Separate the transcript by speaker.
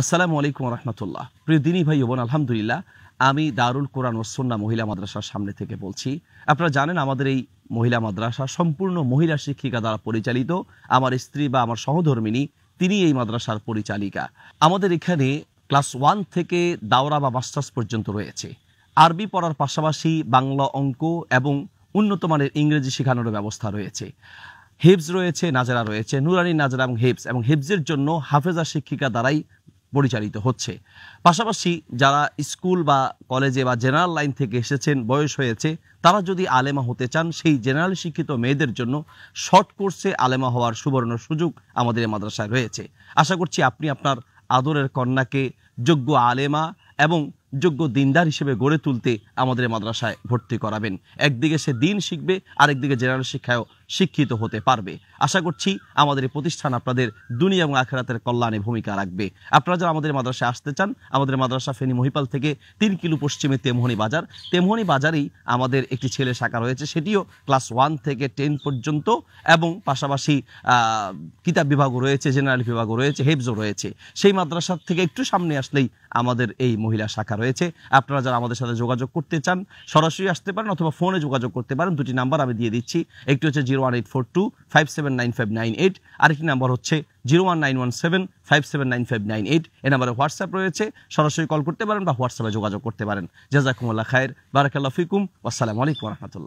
Speaker 1: আসসালামু আলাইকুম রহমতুল্লাহ। প্রিয় দিনী ভাই বোন, আলহামদুলিল্লাহ আমি দারুল কোরআন ও সুন্নাহ মহিলা মাদ্রাসার সামনে থেকে বলছি। আপনারা জানেন আমাদের এই মহিলা মাদ্রাসা সম্পূর্ণ মহিলা শিক্ষিকা দ্বারা পরিচালিত। আমার স্ত্রী বা আমার সহধর্মিনী তিনি এই মাদ্রাসার পরিচালিকা। আমাদের এখানে ক্লাস 1 থেকে দাওরা বা মাস্টার্স পর্যন্ত রয়েছে। আরবি পড়ার পাশাপাশি বাংলা, অঙ্ক এবং উন্নত মানের ইংরেজি শেখানোর ব্যবস্থা রয়েছে। হিফজ রয়েছে, নাজেরা রয়েছে, নুরানি নাজেরা এবং হিফজের জন্য হাফেজা শিক্ষিকা দ্বারাই পরিচালিত হচ্ছে। পাশাপাশি যারা স্কুল বা কলেজে বা জেনারেল লাইন থেকে এসেছেন, বয়স হয়েছে, তারা যদি আলেমা হতে চান, সেই জেনারেল শিক্ষিত মেয়েদের জন্য শর্ট কোর্সে আলেমা হওয়ার সুবর্ণ সুযোগ আমাদের এই মাদ্রাসায় রয়েছে। আশা করছি আপনি আপনার আদরের কন্যাকে যোগ্য আলেমা এবং যোগ্য দিনদার হিসেবে গড়ে তুলতে আমাদের মাদ্রাসায় ভর্তি করাবেন। একদিকে সে দিন শিখবে, আরেকদিকে জেনারেল শিক্ষায়ও শিক্ষিত হতে পারবে। আশা করছি আমাদের এই প্রতিষ্ঠান আপনাদের দুনিয়া এবং আখিরাতের কল্যাণে ভূমিকা রাখবে। আপনারা যারা আমাদের মাদ্রাসায় আসতে চান, আমাদের মাদ্রাসা ফেনী মহিপাল থেকে 3 কিলো পশ্চিমে তেমহনি বাজার। তেমহনি বাজারেই আমাদের একটি ছেলে শাখা রয়েছে, সেটিও ক্লাস 1 থেকে 10 পর্যন্ত, এবং পাশাপাশি কিতাব বিভাগও রয়েছে, জেনারেল বিভাগও রয়েছে, হেফজও রয়েছে। সেই মাদ্রাসা থেকে একটু সামনে আসলেই আমাদের এই মহিলা শাখা রয়েছে। আপনারা যারা আমাদের সাথে যোগাযোগ করতে চান সরাসরি আসতে পারেন অথবা ফোনে যোগাযোগ করতে পারেন। দুটি নাম্বার আমি দিয়ে দিচ্ছি। একটি হচ্ছে 01842579598, আরেকটি নাম্বার হচ্ছে 01917579598। এই নাম্বারে হোয়াটসঅ্যাপ রয়েছে, সরাসরি কল করতে পারেন বা হোয়াটসঅ্যাপে যোগাযোগ করতে পারেন। জাযাকুমুল্লাহ খায়ের, বারাকাল্লাহু ফিকুম, আসসালামু আলাইকুম ওয়া রাহমাতুল্লাহ।